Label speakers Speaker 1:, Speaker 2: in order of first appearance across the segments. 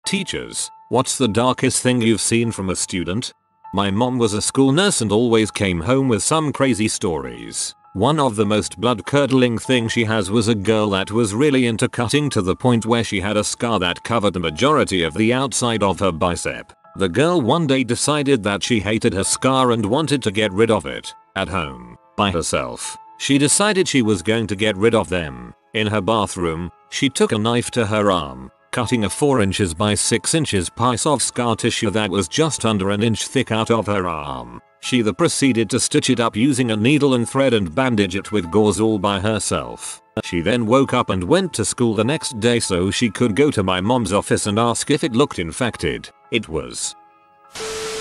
Speaker 1: Teachers, what's the darkest thing you've seen from a student? My mom was a school nurse and always came home with some crazy stories. One of the most blood-curdling things she has was a girl that was really into cutting to the point where she had a scar that covered the majority of the outside of her bicep. The girl one day decided that she hated her scar and wanted to get rid of it. At home, by herself, she decided she was going to get rid of them. In her bathroom, she took a knife to her arm, cutting a 4 inches by 6 inches piece of scar tissue that was just under an inch thick out of her arm. She then proceeded to stitch it up using a needle and thread and bandage it with gauze all by herself. She then woke up and went to school the next day so she could go to my mom's office and ask if it looked infected. It was.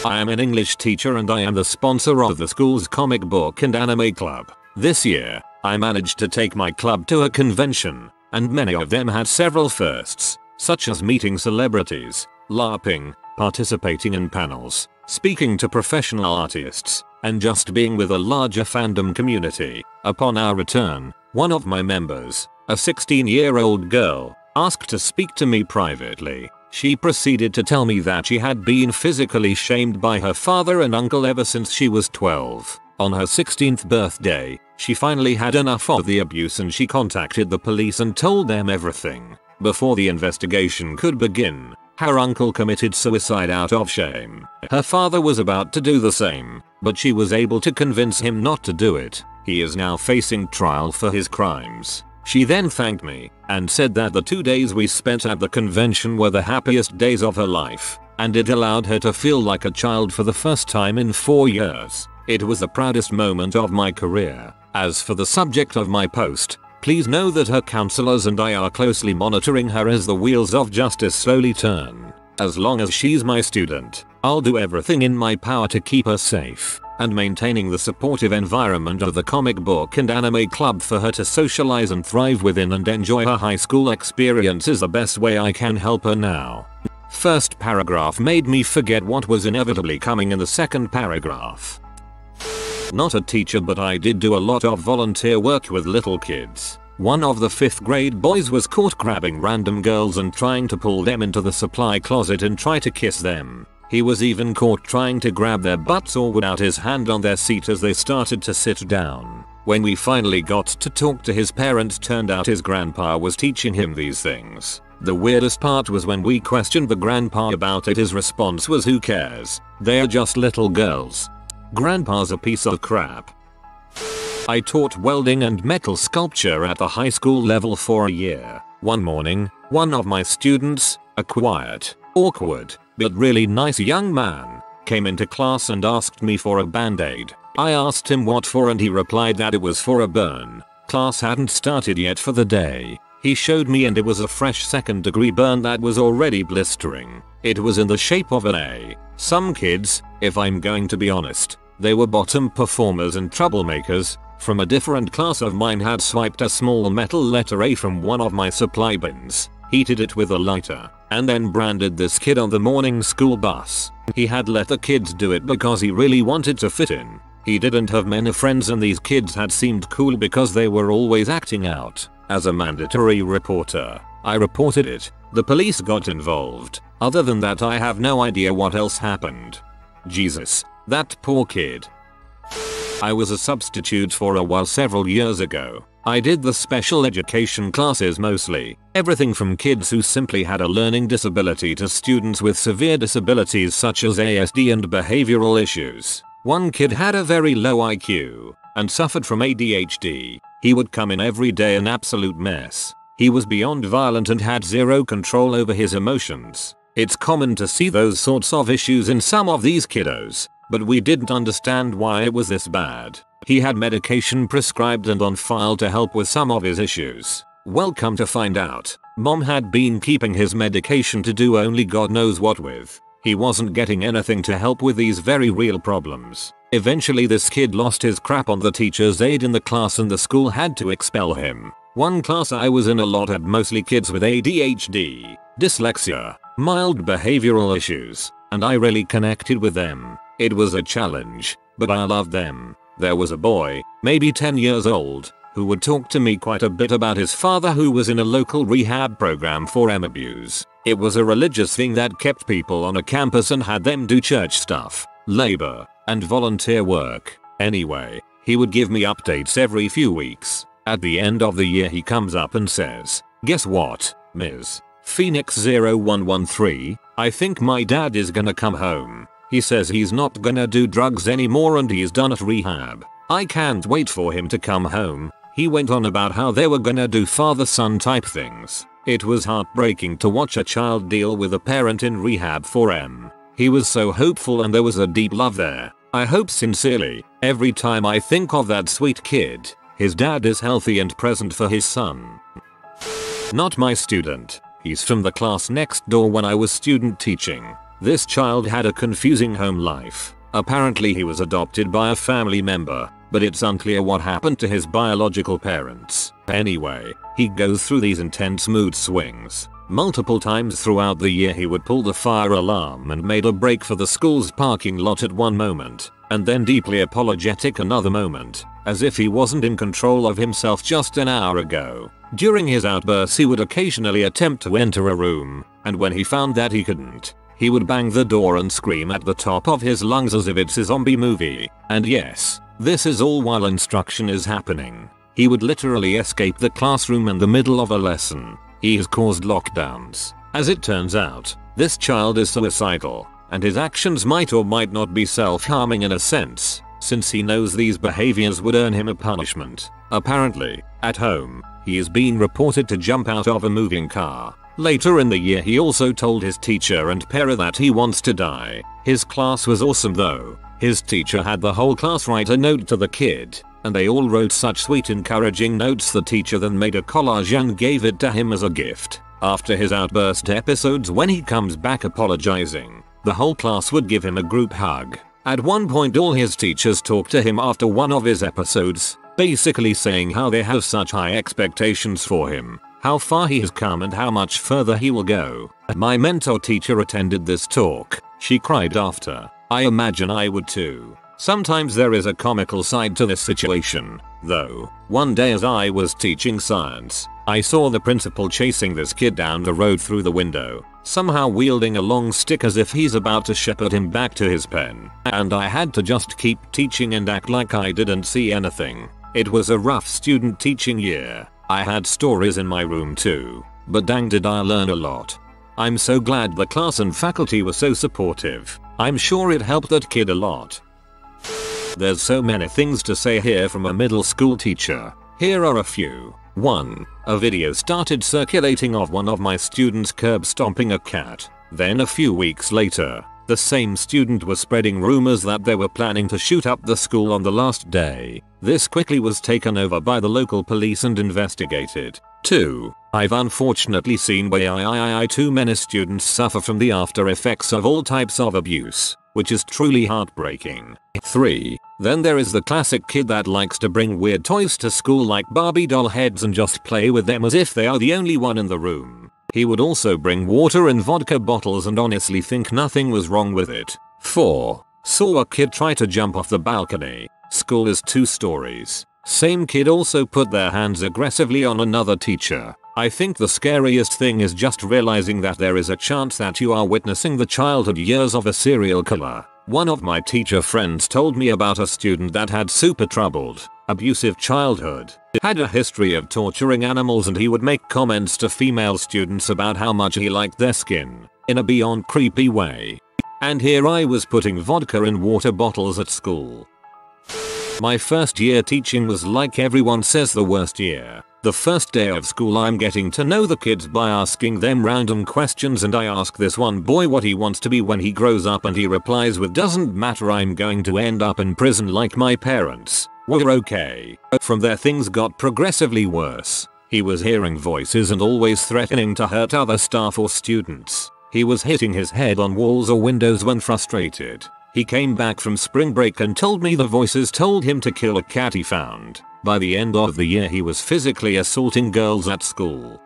Speaker 1: I am an English teacher and I am the sponsor of the school's comic book and anime club. This year, I managed to take my club to a convention, and many of them had several firsts, such as meeting celebrities, LARPing, participating in panels, speaking to professional artists, and just being with a larger fandom community. Upon our return, one of my members, a 16-year-old girl, asked to speak to me privately. She proceeded to tell me that she had been physically shamed by her father and uncle ever since she was 12. On her 16th birthday, she finally had enough of the abuse and she contacted the police and told them everything. Before the investigation could begin, her uncle committed suicide out of shame. Her father was about to do the same, but she was able to convince him not to do it. He is now facing trial for his crimes. She then thanked me and said that the 2 days we spent at the convention were the happiest days of her life, and it allowed her to feel like a child for the first time in 4 years. It was the proudest moment of my career. As for the subject of my post, please know that her counselors and I are closely monitoring her as the wheels of justice slowly turn. As long as she's my student, I'll do everything in my power to keep her safe, and maintaining the supportive environment of the comic book and anime club for her to socialize and thrive within and enjoy her high school experience is the best way I can help her now. First paragraph made me forget what was inevitably coming in the second paragraph. Not a teacher, but I did do a lot of volunteer work with little kids. One of the 5th grade boys was caught grabbing random girls and trying to pull them into the supply closet and try to kiss them. He was even caught trying to grab their butts or would out his hand on their seat as they started to sit down. When we finally got to talk to his parents, turned out his grandpa was teaching him these things. The weirdest part was when we questioned the grandpa about it, his response was, "Who cares? They're just little girls." Grandpa's a piece of crap. I taught welding and metal sculpture at the high school level for a year. One morning, one of my students, a quiet, awkward, but really nice young man, came into class and asked me for a band-aid. I asked him what for and he replied that it was for a burn. Class hadn't started yet for the day. He showed me and it was a fresh 2nd-degree burn that was already blistering. It was in the shape of an A. Some kids, if I'm going to be honest, they were bottom performers and troublemakers, from a different class of mine, had swiped a small metal letter A from one of my supply bins, heated it with a lighter, and then branded this kid on the morning school bus. He had let the kids do it because he really wanted to fit in. He didn't have many friends and these kids had seemed cool because they were always acting out. As a mandatory reporter, I reported it. The police got involved. Other than that, I have no idea what else happened. Jesus, that poor kid. I was a substitute for a while several years ago. I did the special education classes mostly. Everything from kids who simply had a learning disability to students with severe disabilities such as ASD and behavioral issues. One kid had a very low IQ and suffered from ADHD. He would come in every day an absolute mess. He was beyond violent and had zero control over his emotions. It's common to see those sorts of issues in some of these kiddos, but we didn't understand why it was this bad. He had medication prescribed and on file to help with some of his issues. Well, come to find out, Mom had been keeping his medication to do only God knows what with. He wasn't getting anything to help with these very real problems. Eventually this kid lost his crap on the teacher's aide in the class and the school had to expel him. One class I was in a lot had mostly kids with ADHD, dyslexia, mild behavioral issues, and I really connected with them. It was a challenge, but I loved them. There was a boy, maybe 10 years old, who would talk to me quite a bit about his father who was in a local rehab program for abuse. It was a religious thing that kept people on a campus and had them do church stuff, labor, and volunteer work. Anyway, he would give me updates every few weeks. At the end of the year he comes up and says, "Guess what, Ms. Phoenix 0113, I think my dad is gonna come home. He says he's not gonna do drugs anymore and he's done at rehab. I can't wait for him to come home." He went on about how they were gonna do father-son type things. It was heartbreaking to watch a child deal with a parent in rehab for M. He was so hopeful and there was a deep love there. I hope sincerely, every time I think of that sweet kid, his dad is healthy and present for his son. Not my student. He's from the class next door when I was student teaching. This child had a confusing home life. Apparently he was adopted by a family member, but it's unclear what happened to his biological parents. Anyway, he goes through these intense mood swings. Multiple times throughout the year he would pull the fire alarm and made a break for the school's parking lot at one moment, and then deeply apologetic another moment, as if he wasn't in control of himself just an hour ago. During his outbursts he would occasionally attempt to enter a room, and when he found that he couldn't, he would bang the door and scream at the top of his lungs as if it's a zombie movie. And yes, this is all while instruction is happening. He would literally escape the classroom in the middle of a lesson. He has caused lockdowns. As it turns out, this child is suicidal, and his actions might or might not be self-harming in a sense, since he knows these behaviors would earn him a punishment. Apparently, at home, he is being reported to jump out of a moving car. Later in the year he also told his teacher and para that he wants to die. His class was awesome though. His teacher had the whole class write a note to the kid, and they all wrote such sweet encouraging notes. The teacher then made a collage and gave it to him as a gift. After his outburst episodes, when he comes back apologizing, the whole class would give him a group hug. At one point all his teachers talked to him after one of his episodes, basically saying how they have such high expectations for him, how far he has come and how much further he will go. My mentor teacher attended this talk. She cried after. I imagine I would too. Sometimes there is a comical side to this situation, though. One day as I was teaching science, I saw the principal chasing this kid down the road through the window, somehow wielding a long stick as if he's about to shepherd him back to his pen. And I had to just keep teaching and act like I didn't see anything. It was a rough student teaching year. I had stories in my room too, but dang did I learn a lot. I'm so glad the class and faculty were so supportive. I'm sure it helped that kid a lot. There's so many things to say here from a middle school teacher. Here are a few. 1. A video started circulating of one of my students curb stomping a cat. Then a few weeks later, the same student was spreading rumors that they were planning to shoot up the school on the last day. This quickly was taken over by the local police and investigated. 2. I've unfortunately seen way too many students suffer from the after effects of all types of abuse, which is truly heartbreaking. 3. Then there is the classic kid that likes to bring weird toys to school like Barbie doll heads and just play with them as if they are the only one in the room. He would also bring water and vodka bottles and honestly think nothing was wrong with it. 4. Saw a kid try to jump off the balcony. School is 2 stories. Same kid also put their hands aggressively on another teacher. I think the scariest thing is just realizing that there is a chance that you are witnessing the childhood years of a serial killer. One of my teacher friends told me about a student that had super troubled, abusive childhood, had a history of torturing animals, and he would make comments to female students about how much he liked their skin, in a beyond creepy way. And here I was putting vodka in water bottles at school. My first year teaching was, like everyone says, the worst year. The first day of school I'm getting to know the kids by asking them random questions, and I ask this one boy what he wants to be when he grows up, and he replies with, "Doesn't matter, I'm going to end up in prison like my parents." We're okay. From there things got progressively worse. He was hearing voices and always threatening to hurt other staff or students. He was hitting his head on walls or windows when frustrated. He came back from spring break and told me the voices told him to kill a cat he found. By the end of the year he was physically assaulting girls at school.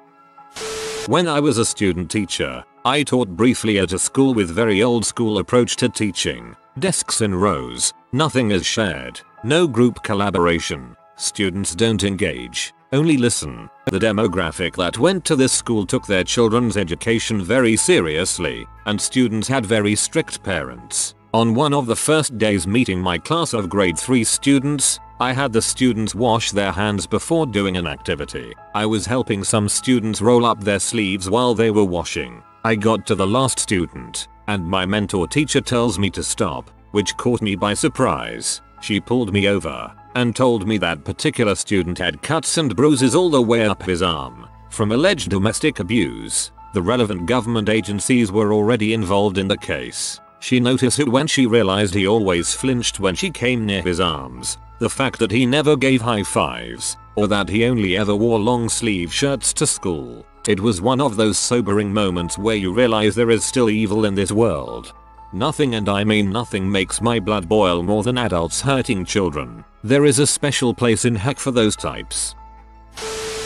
Speaker 1: When I was a student teacher, I taught briefly at a school with very old school approach to teaching. Desks in rows, nothing is shared, no group collaboration, students don't engage. Only listen. The demographic that went to this school took their children's education very seriously, and students had very strict parents. On one of the first days meeting my class of grade 3 students, I had the students wash their hands before doing an activity. I was helping some students roll up their sleeves while they were washing. I got to the last student, and my mentor teacher tells me to stop, which caught me by surprise. She pulled me over and told me that particular student had cuts and bruises all the way up his arm from alleged domestic abuse. The relevant government agencies were already involved in the case. She noticed it when she realized he always flinched when she came near his arms. The fact that he never gave high fives, or that he only ever wore long sleeve shirts to school. It was one of those sobering moments where you realize there is still evil in this world. Nothing, and I mean nothing, makes my blood boil more than adults hurting children. There is a special place in heck for those types.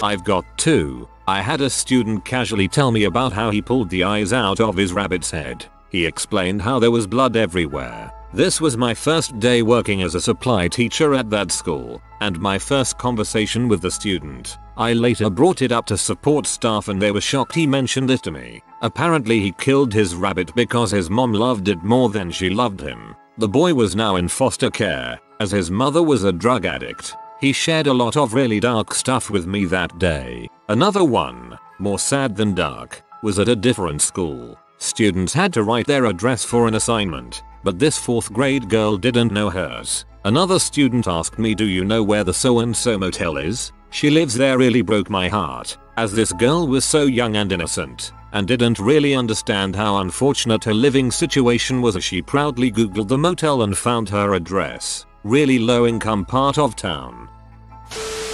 Speaker 1: I've got two. I had a student casually tell me about how he pulled the eyes out of his rabbit's head. He explained how there was blood everywhere. This was my first day working as a supply teacher at that school, and my first conversation with the student. I later brought it up to support staff and they were shocked he mentioned it to me. Apparently he killed his rabbit because his mom loved it more than she loved him. The boy was now in foster care, as his mother was a drug addict. He shared a lot of really dark stuff with me that day. Another one, more sad than dark, was at a different school. Students had to write their address for an assignment, but this 4th grade girl didn't know hers. Another student asked me, "Do you know where the so and so motel is? She lives there." Really broke my heart, as this girl was so young and innocent, and didn't really understand how unfortunate her living situation was, as she proudly googled the motel and found her address. Really low income part of town.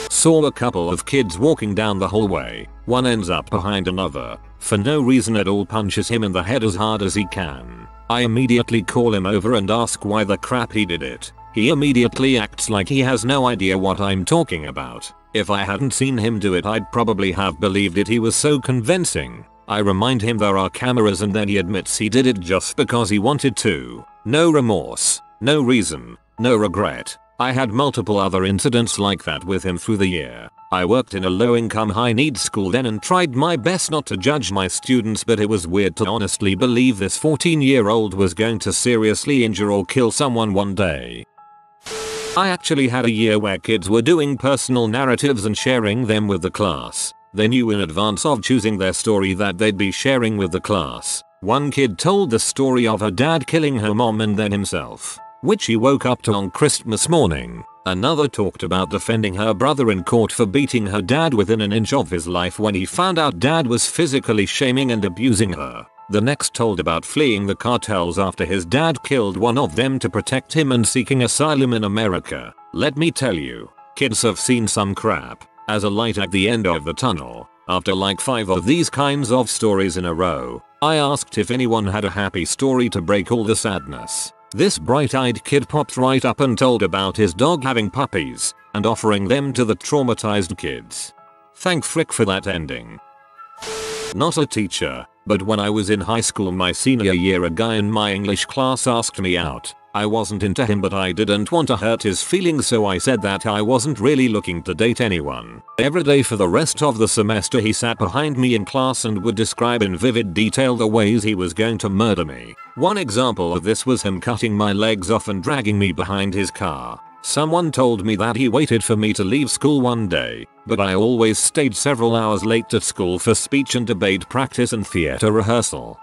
Speaker 1: Saw a couple of kids walking down the hallway. One ends up behind another. For no reason at all punches him in the head as hard as he can. I immediately call him over and ask why the crap he did it. He immediately acts like he has no idea what I'm talking about. If I hadn't seen him do it, I'd probably have believed it. He was so convincing. I remind him there are cameras, and then he admits he did it just because he wanted to. No remorse, no reason, no regret. I had multiple other incidents like that with him through the year. I worked in a low-income, high-needs school then and tried my best not to judge my students, but it was weird to honestly believe this 14-year-old was going to seriously injure or kill someone one day. I actually had a year where kids were doing personal narratives and sharing them with the class. They knew in advance of choosing their story that they'd be sharing with the class. One kid told the story of her dad killing her mom and then himself, which he woke up to on Christmas morning. Another talked about defending her brother in court for beating her dad within an inch of his life when he found out dad was physically shaming and abusing her. The next told about fleeing the cartels after his dad killed one of them to protect him and seeking asylum in America. Let me tell you, kids have seen some crap. As a light at the end of the tunnel, after like 5 of these kinds of stories in a row, I asked if anyone had a happy story to break all the sadness. This bright-eyed kid popped right up and told about his dog having puppies and offering them to the traumatized kids. Thank frick for that ending. Not a teacher, but when I was in high school my senior year, a guy in my English class asked me out. I wasn't into him, but I didn't want to hurt his feelings, so I said that I wasn't really looking to date anyone. Every day for the rest of the semester he sat behind me in class and would describe in vivid detail the ways he was going to murder me. One example of this was him cutting my legs off and dragging me behind his car. Someone told me that he waited for me to leave school one day, but I always stayed several hours late to school for speech and debate practice and theater rehearsal.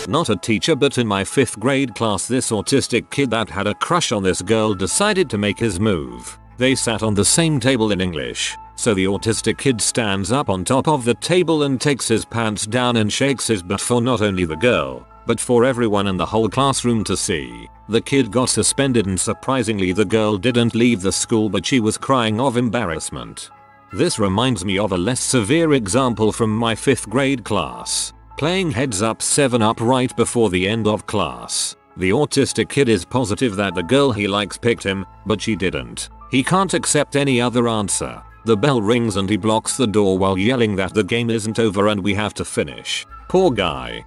Speaker 1: Not a teacher, but in my 5th grade class, this autistic kid that had a crush on this girl decided to make his move. They sat on the same table in English, so the autistic kid stands up on top of the table and takes his pants down and shakes his butt for not only the girl, but for everyone in the whole classroom to see. The kid got suspended, and surprisingly the girl didn't leave the school, but she was crying of embarrassment. This reminds me of a less severe example from my 5th grade class. Playing heads up 7-up right before the end of class. The autistic kid is positive that the girl he likes picked him, but she didn't. He can't accept any other answer. The bell rings and he blocks the door while yelling that the game isn't over and we have to finish. Poor guy.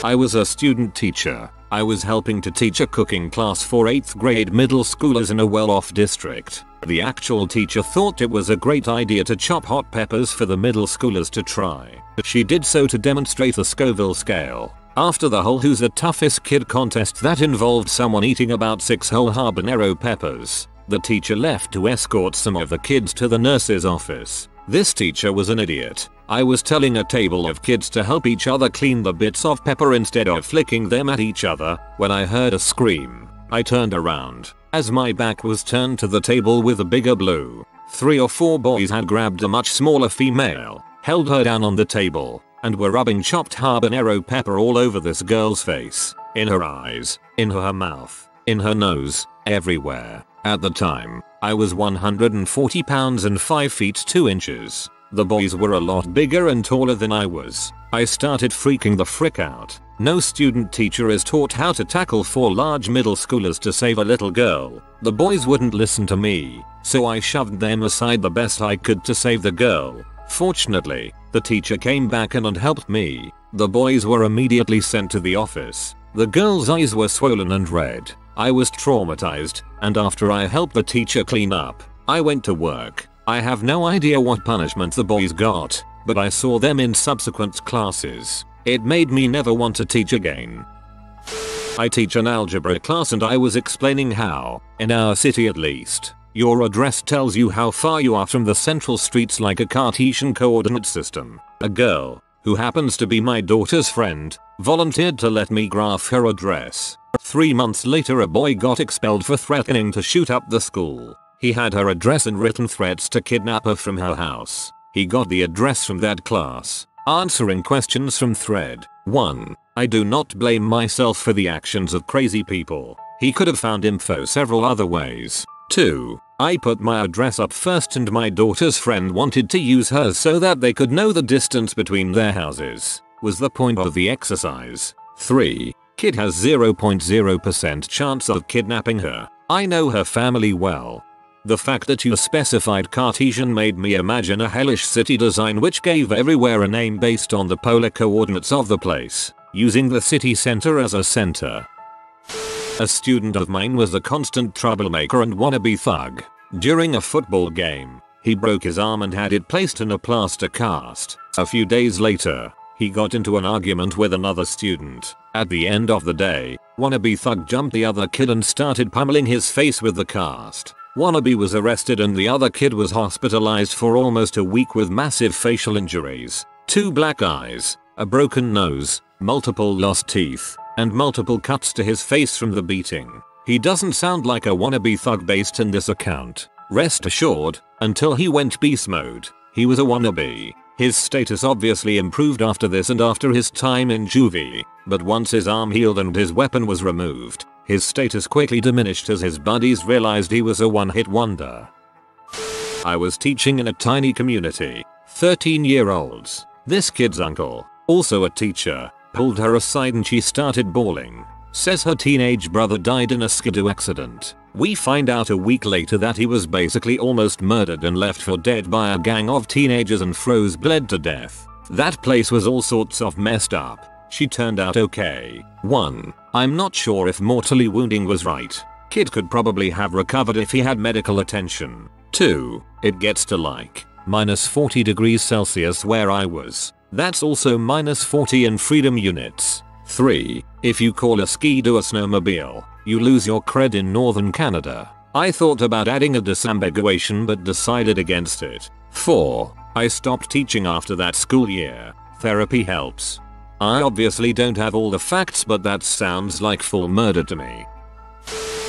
Speaker 1: I was a student teacher. I was helping to teach a cooking class for 8th grade middle schoolers in a well-off district. The actual teacher thought it was a great idea to chop hot peppers for the middle schoolers to try. She did so to demonstrate the Scoville scale. After the whole Who's the Toughest Kid contest that involved someone eating about 6 whole habanero peppers, the teacher left to escort some of the kids to the nurse's office. This teacher was an idiot. I was telling a table of kids to help each other clean the bits of pepper instead of flicking them at each other when I heard a scream. I turned around. As my back was turned to the table with a bigger blue, 3 or 4 boys had grabbed a much smaller female, held her down on the table, and were rubbing chopped habanero pepper all over this girl's face, in her eyes, in her mouth, in her nose, everywhere. At the time, I was 140 pounds and 5 feet 2 inches. The boys were a lot bigger and taller than I was. I started freaking the frick out. No student teacher is taught how to tackle 4 large middle schoolers to save a little girl. The boys wouldn't listen to me, so I shoved them aside the best I could to save the girl. Fortunately, the teacher came back and helped me. The boys were immediately sent to the office. The girl's eyes were swollen and red. I was traumatized, and after I helped the teacher clean up, I went to work. I have no idea what punishment the boys got, but I saw them in subsequent classes. It made me never want to teach again. I teach an algebra class and I was explaining how, in our city at least, your address tells you how far you are from the central streets like a Cartesian coordinate system. A girl, who happens to be my daughter's friend, volunteered to let me graph her address. 3 months later a boy got expelled for threatening to shoot up the school. He had her address and written threats to kidnap her from her house. He got the address from that class. Answering questions from thread 1. I do not blame myself for the actions of crazy people. He could have found info several other ways. 2. I put my address up first and my daughter's friend wanted to use hers so that they could know the distance between their houses. Was the point of the exercise. 3. Kid has 0.0% chance of kidnapping her. I know her family well. The fact that you specified Cartesian made me imagine a hellish city design which gave everywhere a name based on the polar coordinates of the place, using the city center as a center. A student of mine was a constant troublemaker and wannabe thug. During a football game, he broke his arm and had it placed in a plaster cast. A few days later, he got into an argument with another student. At the end of the day, wannabe thug jumped the other kid and started pummeling his face with the cast. Wannabe was arrested and the other kid was hospitalized for almost a week with massive facial injuries, 2 black eyes, a broken nose, multiple lost teeth, and multiple cuts to his face from the beating. He doesn't sound like a wannabe thug based in this account. Rest assured, until he went beast mode, he was a wannabe. His status obviously improved after this and after his time in juvie, but once his arm healed and his weapon was removed, his status quickly diminished as his buddies realized he was a one-hit wonder. I was teaching in a tiny community. 13-year-olds. This kid's uncle, also a teacher, pulled her aside and she started bawling. Says her teenage brother died in a skidoo accident. We find out a week later that he was basically almost murdered and left for dead by a gang of teenagers and bled to death. That place was all sorts of messed up. She turned out okay. 1. I'm not sure if mortally wounding was right. Kid could probably have recovered if he had medical attention. 2. It gets to like -40 degrees Celsius where I was. That's also -40 in freedom units. 3. If you call a ski-doo a snowmobile, you lose your cred in northern Canada. I thought about adding a disambiguation but decided against it. 4. I stopped teaching after that school year. Therapy helps. I obviously don't have all the facts but that sounds like full murder to me.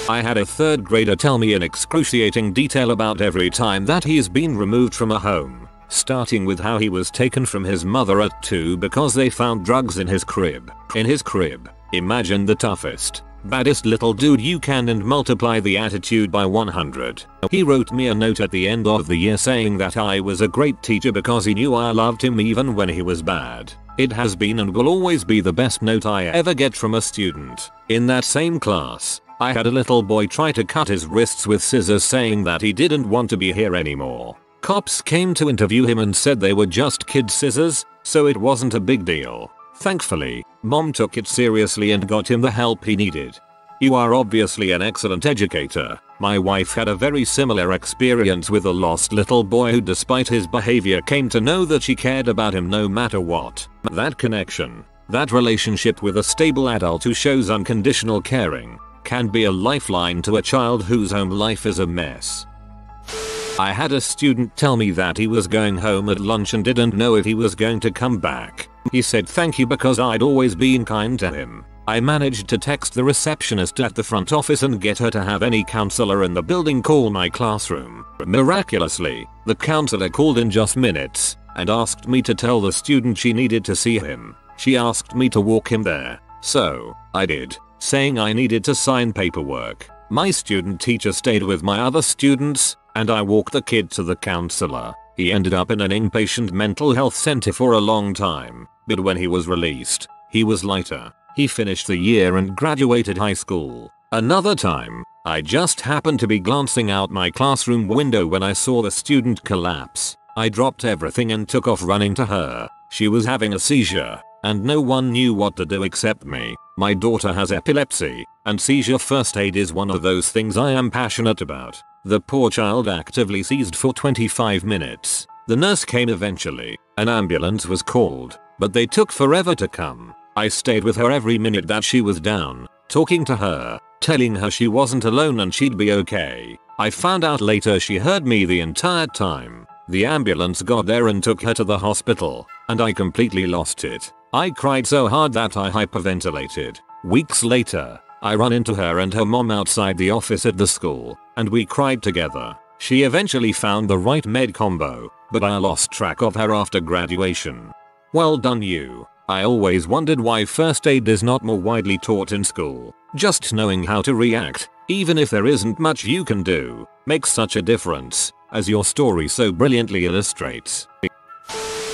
Speaker 1: I had a 3rd grader tell me in excruciating detail about every time that he's been removed from a home, starting with how he was taken from his mother at 2 because they found drugs in his crib. In his crib. Imagine the toughest, baddest little dude you can and multiply the attitude by 100. He wrote me a note at the end of the year saying that I was a great teacher because he knew I loved him even when he was bad. It has been and will always be the best note I ever get from a student. In that same class, I had a little boy try to cut his wrists with scissors saying that he didn't want to be here anymore. Cops came to interview him and said they were just kid scissors, so it wasn't a big deal. Thankfully, Mom took it seriously and got him the help he needed. You are obviously an excellent educator. My wife had a very similar experience with a lost little boy who, despite his behavior, came to know that she cared about him no matter what. That connection, that relationship with a stable adult who shows unconditional caring, can be a lifeline to a child whose home life is a mess. I had a student tell me that he was going home at lunch and didn't know if he was going to come back. He said thank you because I'd always been kind to him. I managed to text the receptionist at the front office and get her to have any counselor in the building call my classroom. Miraculously, the counselor called in just minutes and asked me to tell the student she needed to see him. She asked me to walk him there, so I did, saying I needed to sign paperwork. My student teacher stayed with my other students, and I walked the kid to the counselor. He ended up in an inpatient mental health center for a long time, but when he was released, he was lighter. He finished the year and graduated high school. Another time, I just happened to be glancing out my classroom window when I saw the student collapse. I dropped everything and took off running to her. She was having a seizure, and no one knew what to do except me. My daughter has epilepsy, and seizure first aid is one of those things I am passionate about. The poor child actively seized for 25 minutes. The nurse came eventually. An ambulance was called, but they took forever to come. I stayed with her every minute that she was down, talking to her, telling her she wasn't alone and she'd be okay. I found out later she heard me the entire time. The ambulance got there and took her to the hospital, and I completely lost it. I cried so hard that I hyperventilated. Weeks later, I ran into her and her mom outside the office at the school, and we cried together. She eventually found the right med combo, but I lost track of her after graduation. Well done you. I always wondered why first aid is not more widely taught in school. Just knowing how to react, even if there isn't much you can do, makes such a difference, as your story so brilliantly illustrates.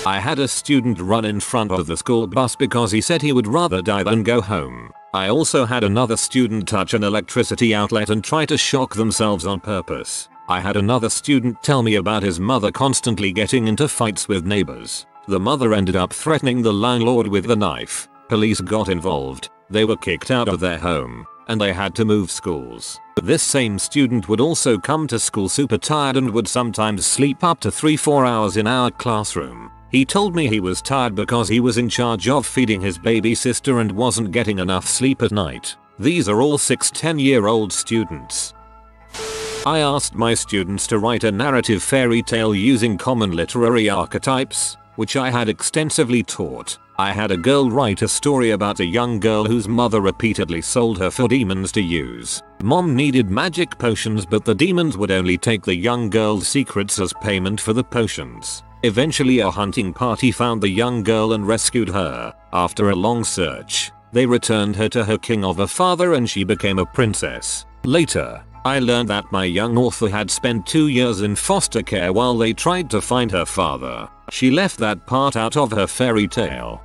Speaker 1: I had a student run in front of the school bus because he said he would rather die than go home. I also had another student touch an electricity outlet and try to shock themselves on purpose. I had another student tell me about his mother constantly getting into fights with neighbors. The mother ended up threatening the landlord with the knife. Police got involved. They were kicked out of their home, and they had to move schools. This same student would also come to school super tired and would sometimes sleep up to 3-4 hours in our classroom. He told me he was tired because he was in charge of feeding his baby sister and wasn't getting enough sleep at night. These are all 6-10-year-old students. I asked my students to write a narrative fairy tale using common literary archetypes, which I had extensively taught. I had a girl write a story about a young girl whose mother repeatedly sold her for demons to use. Mom needed magic potions, but the demons would only take the young girl's secrets as payment for the potions. Eventually a hunting party found the young girl and rescued her. After a long search, they returned her to her king of a father and she became a princess. Later, I learned that my young author had spent 2 years in foster care while they tried to find her father. She left that part out of her fairy tale.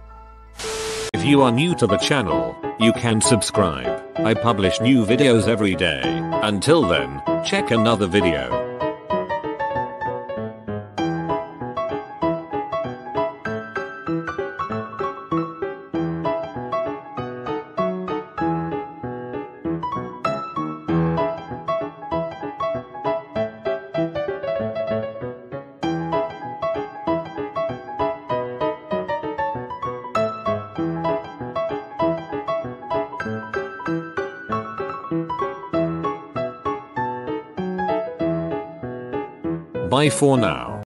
Speaker 1: If you are new to the channel, you can subscribe. I publish new videos every day. Until then, check another video. Bye for now.